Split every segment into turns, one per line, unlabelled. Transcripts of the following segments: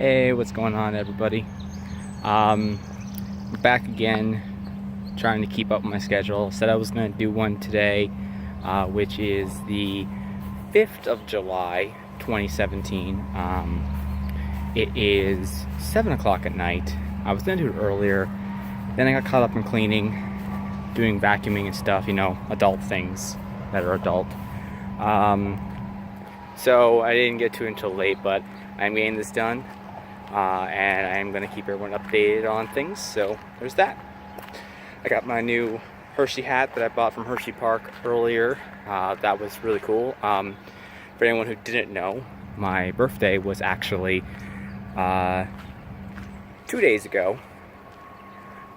Hey, what's going on, everybody? Back again, trying to keep up with my schedule. Said I was going to do one today, which is the 5th of July, 2017. It is 7 o'clock at night. I was going to do it earlier, then I got caught up in cleaning, doing vacuuming and stuff, you know, adult things that are adult. So I didn't get to it until late, but I'm getting this done. And I'm going to keep everyone updated on things, so there's that. I got my new Hershey hat that I bought from Hershey Park earlier. That was really cool. For anyone who didn't know, my birthday was actually 2 days ago.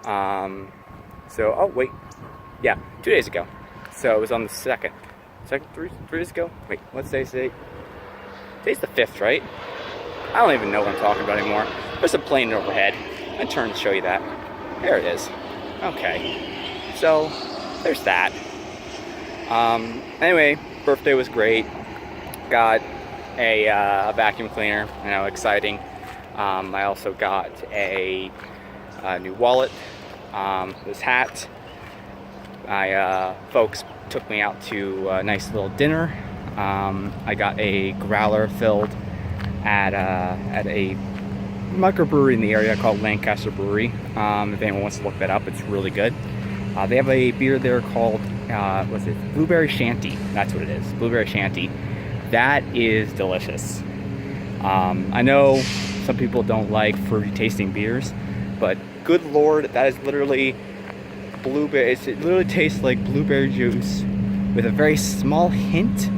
Oh wait, yeah, 2 days ago. So it was on the 2nd. 3 days ago? Wait, what's today's date? Today's the 5th, right? I don't even know what I'm talking about anymore. There's a plane overhead. I turn to show you that. There it is. Okay. So, there's that. Anyway, birthday was great. Got a vacuum cleaner. You know, exciting. I also got a new wallet. This hat. My folks took me out to a nice little dinner. I got a growler filled at a microbrewery in the area called Lancaster Brewery. If anyone wants to look that up, it's really good. They have a beer there called, what's it? Blueberry Shanty. That's what it is. Blueberry Shanty. That is delicious. I know some people don't like fruity tasting beers, but good lord, that is literally blueberry. It literally tastes like blueberry juice with a very small hint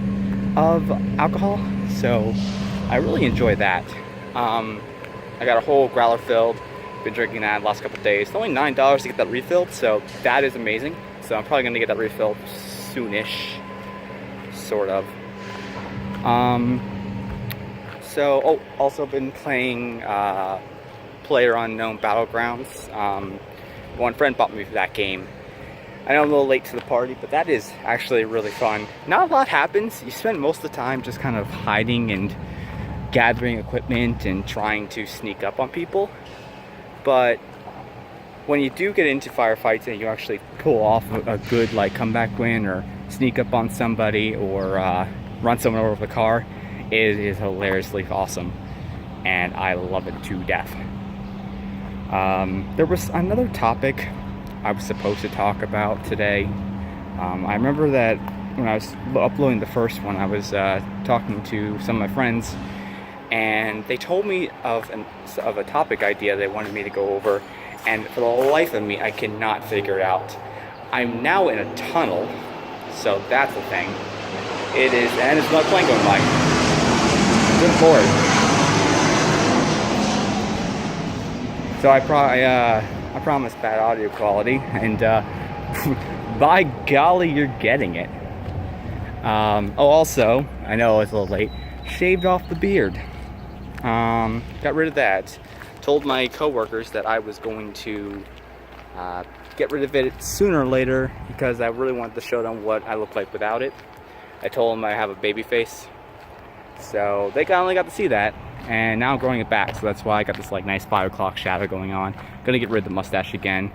of alcohol. So I really enjoy that. I got a whole growler filled. Been drinking that the last couple of days. It's only $9 to get that refilled, so that is amazing. So I'm probably gonna get that refilled soonish, sort of. Also been playing PlayerUnknown Battlegrounds. One friend bought me for that game. I know I'm a little late to the party, but that is actually really fun. Not a lot happens. You spend most of the time just kind of hiding and gathering equipment and trying to sneak up on people. But when you do get into firefights and you actually pull off a good like comeback win or sneak up on somebody or run someone over with a car, it is hilariously awesome. And I love it to death. There was another topic I was supposed to talk about today. I remember that when I was uploading the first one, I was talking to some of my friends, and they told me of a topic idea they wanted me to go over, and for the life of me, I cannot figure it out. I'm now in a tunnel, so that's the thing. It is, and there's another plane going by. Good lord. So I promise bad audio quality, and by golly, you're getting it. Also, I know it's a little late, shaved off the beard. Got rid of that. Told my coworkers that I was going to get rid of it sooner or later because I really wanted to show them what I look like without it. I told them I have a baby face, so they only got to see that. And now I'm growing it back, so that's why I got this like nice 5 o'clock shadow going on. Gonna get rid of the mustache again,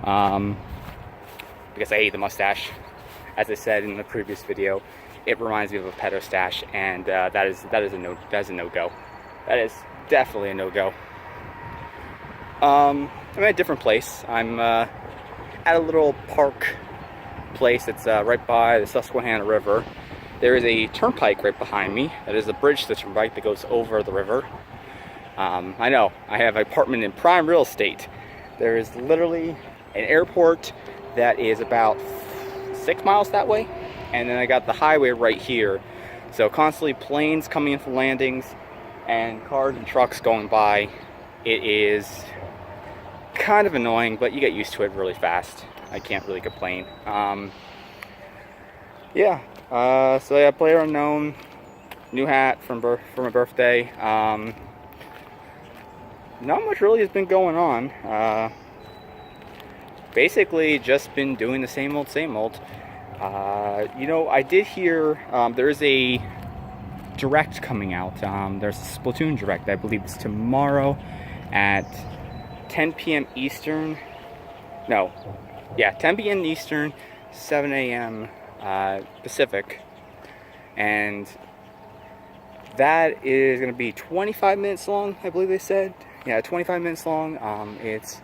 because I hate the mustache. As I said in the previous video, it reminds me of a pedo stash, and that is a no-go. That is definitely a no-go. I'm at a different place. I'm at a little park place that's right by the Susquehanna River. There is a turnpike right behind me. That is a bridge to the turnpike that goes over the river. I know, I have an apartment in prime real estate. There is literally an airport that is about 6 miles that way. And then I got the highway right here. So constantly planes coming in for landings and cars and trucks going by. It is kind of annoying, but you get used to it really fast. I can't really complain. Yeah. So yeah, PlayerUnknown, new hat for my birthday. Not much really has been going on. Basically just been doing the same old. You know, I did hear there is a Direct coming out. There's a Splatoon Direct, I believe it's tomorrow at 10 p.m. Eastern. No, yeah, 10 p.m. Eastern, 7 a.m. Pacific. And that is going to be 25 minutes long, I believe they said. Yeah, 25 minutes long. It's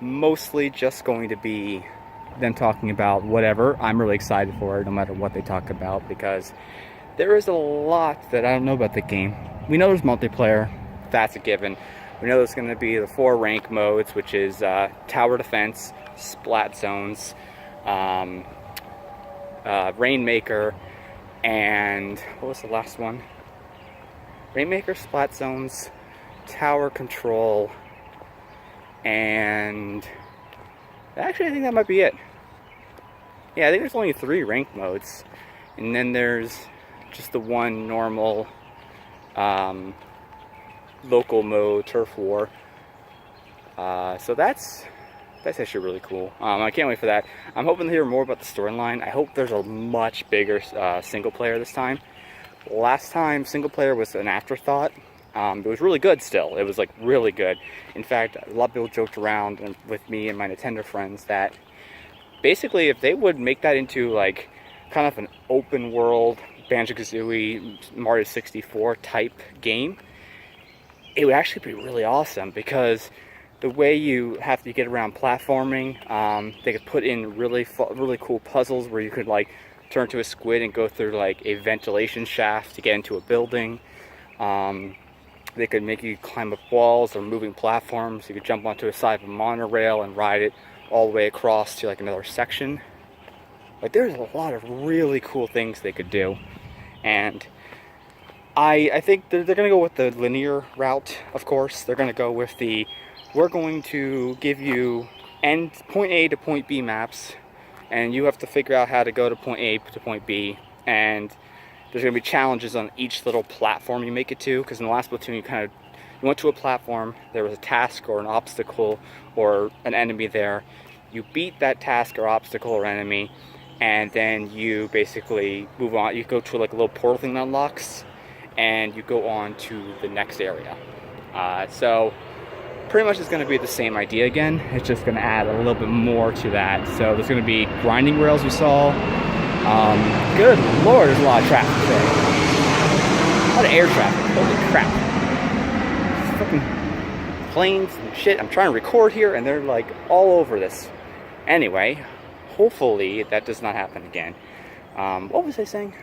mostly just going to be them talking about whatever. I'm really excited for it, no matter what they talk about, because there is a lot that I don't know about the game. We know there's multiplayer, that's a given. We know there's going to be the 4 rank modes, which is Tower Defense, Splat Zones, Rainmaker, and what was the last one? Rainmaker, Splat Zones, Tower Control, and actually I think that might be it. Yeah, I think there's only 3 rank modes, and then there's just the one normal local mode, Turf War. So that's actually really cool. I can't wait for that. I'm hoping to hear more about the storyline. I hope there's a much bigger single player this time. Last time single player was an afterthought. It was really good still. It was like really good. In fact, a lot of people joked around with me and my Nintendo friends that basically if they would make that into like kind of an open world Banjo-Kazooie, Mario 64 type game, it would actually be really awesome, because the way you have to get around platforming, they could put in really cool puzzles where you could like turn to a squid and go through like a ventilation shaft to get into a building. They could make you climb up walls or moving platforms. You could jump onto a side of a monorail and ride it all the way across to like another section. Like there's a lot of really cool things they could do. And I think they're going to go with the linear route, of course. They're going to go with the, we're going to give you point A to point B maps, and you have to figure out how to go to point A to point B. And there's going to be challenges on each little platform you make it to, because in the last Splatoon you went to a platform, there was a task or an obstacle or an enemy there. You beat that task or obstacle or enemy, and then you basically move on. You go to like a little portal thing that unlocks, and you go on to the next area. So pretty much it's going to be the same idea again. It's just going to add a little bit more to that. So there's going to be grinding rails we saw. Good lord, there's a lot of traffic today. A lot of air traffic. Holy crap. Fucking planes and shit. I'm trying to record here and they're like all over this. Anyway, hopefully that does not happen again. What was I saying?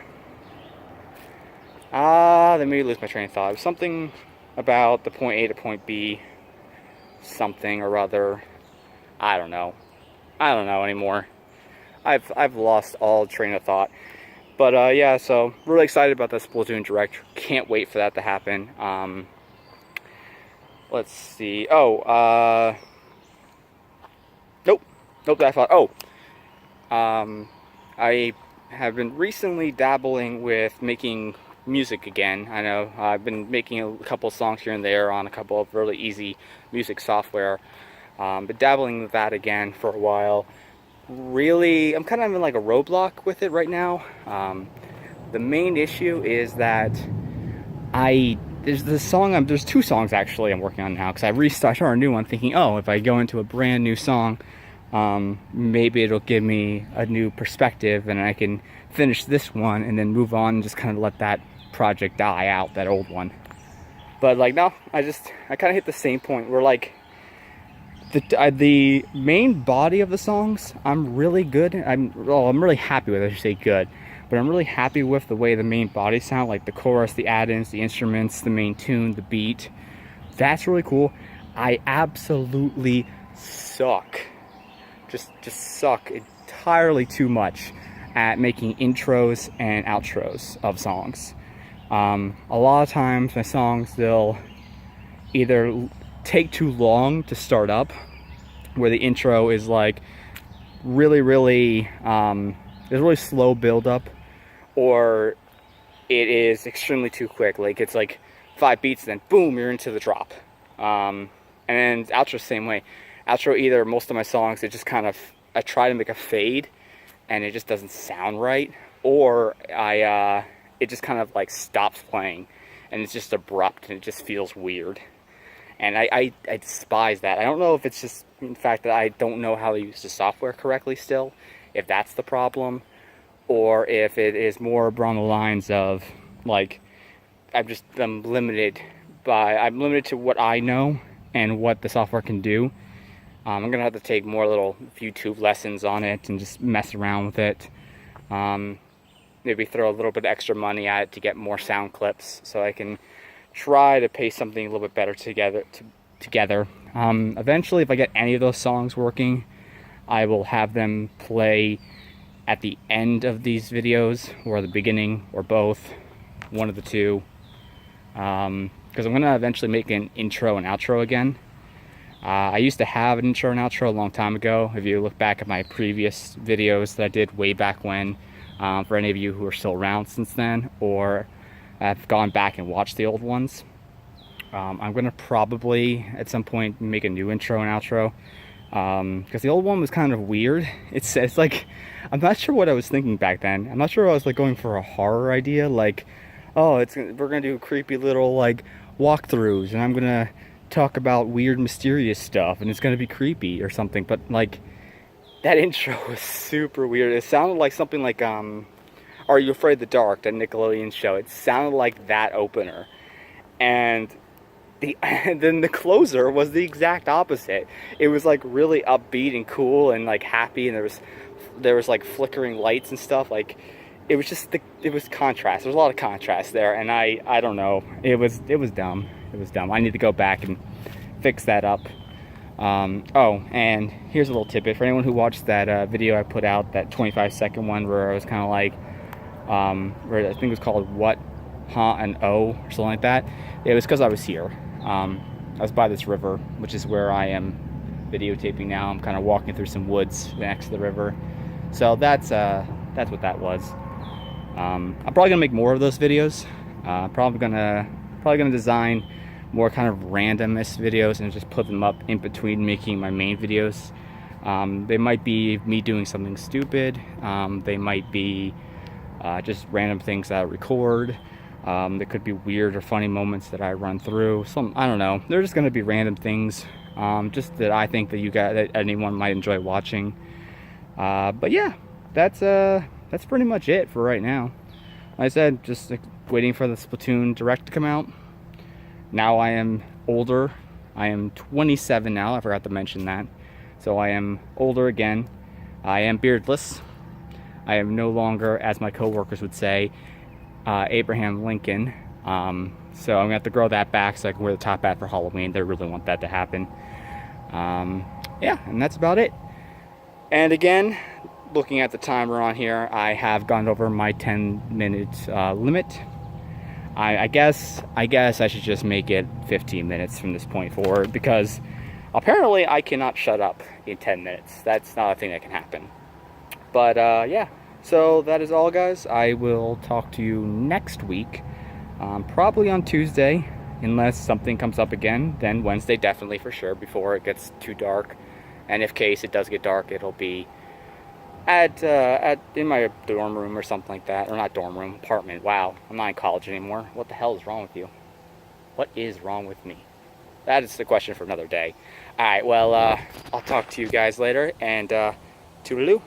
They made me lose my train of thought. It was something about the point A to point B, something or other. I don't know anymore. I've lost all train of thought. But yeah, so really excited about that Splatoon Direct. Can't wait for that to happen. Let's see. Oh, nope. I thought. I have been recently dabbling with making music again. I know I've been making a couple songs here and there on a couple of really easy music software, but dabbling with that again for a while. Really, I'm kind of in like a roadblock with it right now. The main issue is that there's 2 songs actually I'm working on now, because I started a new one thinking, oh, if I go into a brand new song, maybe it'll give me a new perspective and I can finish this one and then move on and just kind of let that project die out, that old one. But like, no, I kind of hit the same point where like the main body of the songs I'm really good. I'm really happy with, I should say good, but I'm really happy with the way the main body sound, like the chorus, the add-ins, the instruments, the main tune, the beat. That's really cool. I absolutely suck. Just suck entirely too much at making intros and outros of songs. A lot of times my songs, they'll either take too long to start up, where the intro is like really there's really slow build up, or it is extremely too quick, like it's like 5 beats then boom, you're into the drop. And then outro same way. Outro, either most of my songs, it just kind of, I try to make a fade and it just doesn't sound right, or it just kind of like stops playing, and it's just abrupt, and it just feels weird. And I despise that. I don't know if it's just in fact that I don't know how to use the software correctly still, if that's the problem, or if it is more along the lines of like I'm limited to what I know and what the software can do. I'm gonna have to take more little YouTube lessons on it and just mess around with it. Maybe throw a little bit of extra money at it to get more sound clips, so I can try to paste something a little bit better together. Eventually, if I get any of those songs working, I will have them play at the end of these videos, or the beginning, or both, one of the two. Because I'm gonna eventually make an intro and outro again. I used to have an intro and outro a long time ago. If you look back at my previous videos that I did way back when, for any of you who are still around since then, or have gone back and watched the old ones, I'm going to probably at some point make a new intro and outro, because the old one was kind of weird. It's like, I'm not sure what I was thinking back then. I'm not sure I was like going for a horror idea, like, oh, we're going to do creepy little like walkthroughs, and I'm going to talk about weird mysterious stuff, and it's going to be creepy or something. But like, that intro was super weird. It sounded like something like Are You Afraid of the Dark, that Nickelodeon show. It sounded like that opener, and then the closer was the exact opposite. It was like really upbeat and cool and like happy, and there was like flickering lights and stuff. Like, it was just it was contrast. There was a lot of contrast there, and I don't know. It was dumb. It was dumb. I need to go back and fix that up. Oh, and here's a little tidbit for anyone who watched that video I put out, that 25-second one where I was kind of like, where I think it was called What, Huh, and Oh, or something like that. It was because I was here. I was by this river, which is where I am videotaping now. I'm kind of walking through some woods next to the river. So that's what that was. I'm probably gonna make more of those videos. Probably gonna design more kind of randomness videos and just put them up in between making my main videos. They might be me doing something stupid. They might be just random things that I record. There could be weird or funny moments that I run through. I don't know. They're just gonna be random things, just that I think that anyone might enjoy watching. But yeah, that's pretty much it for right now. Like I said, just waiting for the Splatoon Direct to come out. Now I am older. I am 27 now. I forgot to mention that. So I am older again. I am beardless. I am no longer, as my coworkers would say, Abraham Lincoln. So I'm gonna have to grow that back so I can wear the top hat for Halloween. They really want that to happen. Yeah, and that's about it. And again, looking at the timer on here, I have gone over my 10-minute limit. I guess I should just make it 15 minutes from this point forward, because apparently I cannot shut up in 10 minutes. That's not a thing that can happen. But yeah, so that is all, guys. I will talk to you next week, probably on Tuesday, unless something comes up again. Then Wednesday definitely for sure, before it gets too dark. And if case it does get dark, it'll be in my dorm room or something like that. Or not dorm room, apartment. Wow, I'm not in college anymore. What the hell is wrong with you? What is wrong with me? That is the question for another day. Alright, well, I'll talk to you guys later, and toodaloo.